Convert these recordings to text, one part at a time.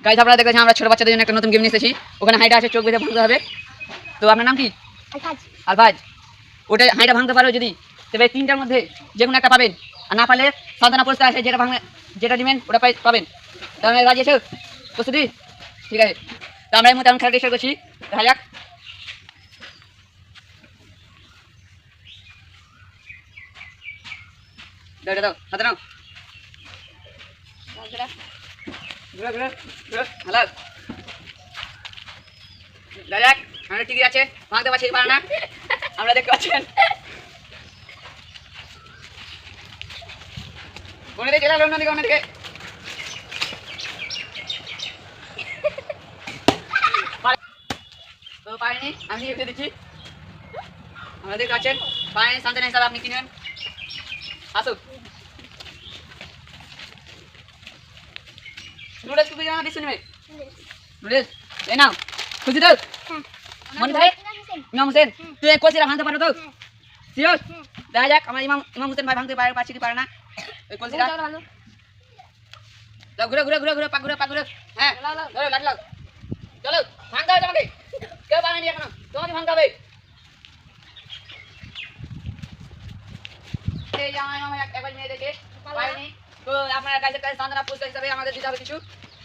Guys আপনারা দেখেছেন আমরা ছোট বাচ্চাদের জন্য একটা নতুন গেম নিয়ে এসেছি। ওখানে হাইটা আছে, চোখ বেঁধে ভাঙতে হবে। তো আপনার নাম কি? আলফাজ। ওটা হাইটা ভাঙতে পারো যদি, তবে তিনটার মধ্যে যে কোনো একটা পাবেন, আর না পারলে সান্ত্বনা পুরস্কার আছে, যেটা নেবেন ওটা পাবেন। তাহলে রাজি আছো? প্রস্তুতি? ঠিক আছে, তো আমরা এই মুহূর্তে খেলাটা স্টার্ট করছি। দেখা যাক। দাও হাতে নাও। হ্যালো, দাদা আমরা টিকি আছে, ভাঙতে পারছি না, আমরা দেখতে পাচ্ছেন। কোনে দিকে গেলাম, অন্যদিকে তো পাইনি, আমি এসে দিচ্ছি। আমরা দেখতে পাচ্ছেন পাইনি, সান্ত্বনা হিসাবে আপনি কিনবেন। আসুক নুডলস খুঁজে জানা দিচ্ছি নেবে নুডলস এই নাও, খুঁজি তো মনে থাকে। ইমাম হোসেন, তুই কলসিটা ভাঙতে পারো তো? শিওর? দেখা যাক আমার ইমাম হোসেন ভাই ভাঙতে পারছে কি পারে না ওই কলসিটা। ঘুরে ঘুরে ঘুরে ঘুরে পাক ঘুরে। হ্যাঁ ধরো লাঠি লাও, চলো ভাঙতে হবে তোমাকে। কেউ পারেনি এখনো, তোমাকে ভাঙতে হবে। এই আমার ইমাম একবার মেয়ে দেখে পারেনি, তো আপনারা কাছে সান্ত্বনা পুরস্কার হিসাবে আমাদের দিতে হবে কিছু।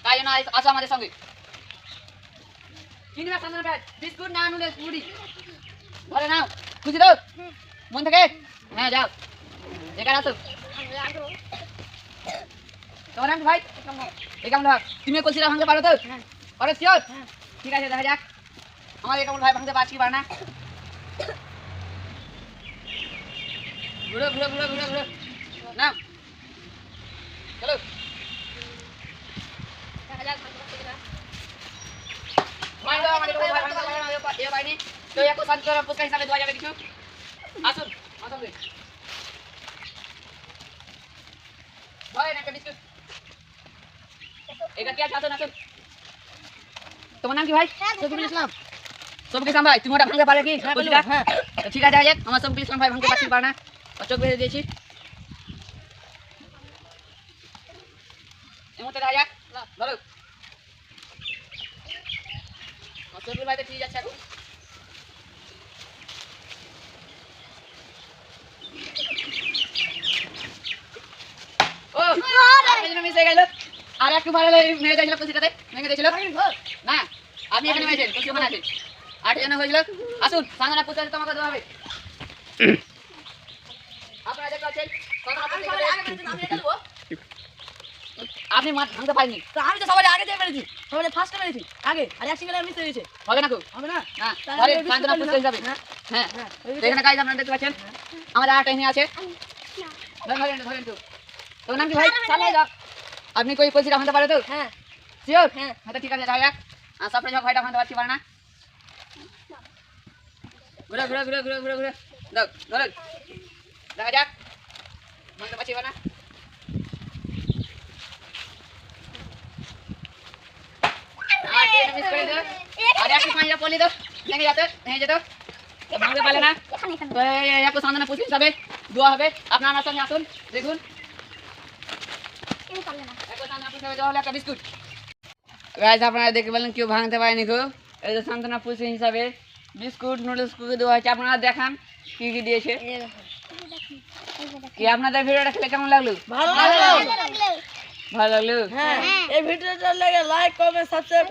তাই জন্য আসো আমাদের সঙ্গে। কিনবে সান্ত্বনা প্যাড, বিস্কুট না নুডলস মুড়ি ধরে নাও, খুশি তো মন থেকে? হ্যাঁ যাও, এখানে আসো। তোমার নাম ভাই? একামল ভাই। তুমি কলসিটা ভাঙতে পারো তো? পারো শিওর? ঠিক আছে, দেখা যাক আমার একামল ভাই ভাঙতে পারছি কি পারে না। ঘুরো ঘুরো ঘুরো ঘুরো ঘুরো নাও, চলো। তো এক সান্ত্বনা পুরস্কার হিসাবে দেওয়া যাবে কিছু। আসুন আসুন ভাই, একটা বিস্কুট। এটা কি আছে? আসুন আসুন। তোমার নাম কি ভাই? শফিকুল ইসলাম। শফিকুল ইসলাম ভাই, তুমি ওটা ভাঙতে পারবে কি? হ্যাঁ ঠিক আছে, আজ আমার শফিকুল ইসলাম ভাই ভাঙতে পারছি পারে না, চোখ বেঁধে দিয়েছি। এই মুহূর্তে দেখা যাক, ধরো। শফিকুল ভাই তো ঠিক যাচ্ছে এখন। ও মিস হয়ে গেল, আর একটু ভালো মেরে দিয়েছিল কলসিটাতে, ভেঙে দিয়েছিল না। আপনি এখানে মেরেছেন, কলসি ওখানে আছে। 8 জন হয়েছিল। আসুন সান্ত্বনা পুরস্কার তোমাকে দেওয়া হবে। আপনারা দেখতে পাচ্ছেন আপনি মাছ ভাঙতে পারেননি। তো আমি তো সবাই আগে দিয়ে মেরেছি, সবাই ফার্স্টে মেরেছি আগে, আর এক সিঙ্গেল মিস হয়ে গেছে। হবে না তো? হবে না? না, তাহলে সান্ত্বনা পুরস্কার হিসাবে। হ্যাঁ এখানে গাইজ আপনারা দেখতে পাচ্ছেন আমাদের 8 এখানে আছে। ধরেন তো। তোর নাম কি ভাই? আপনি কই কলসিটা ভাঙতে পারো তো? হ্যাঁ শিওর? হ্যাঁ তো ঠিক আছে, দেখা যাক। সাপড়ে যাও, ভাইটা ভাঙতে পারছি পারে না। ঘুরে ঘুরে ঘুরে ঘুরে ঘুরে ঘুরে দাও, ধরেন দেখা যাক ভাঙতে পারছি পারে না। মিস করে দাও, আর একটু পাঁচটা পলি দাও, ভেঙে যেত, ভাঙতে পারলে না। তো একটু সান্ত্বনা পুরস্কার হিসাবে দেওয়া হবে। আপনার আমার সঙ্গে আসুন, দেখুন একটা বিস্কুট। গাইজ আপনারা দেখতে পেলেন কেউ ভাঙতে পারেনি গো। এই যে সান্ত্বনা পুরস্কার হিসাবে বিস্কুট নুডলস কুকি দেওয়া হয়েছে। আপনারা দেখান কি কি দিয়েছে। কি আপনাদের ভিডিওটা খেলে কেমন লাগলো? ভালো লাগলো। ভালো লাগলো। হ্যাঁ এই ভিডিওটা লাগে লাইক কমেন্ট সাবস্ক্রাইব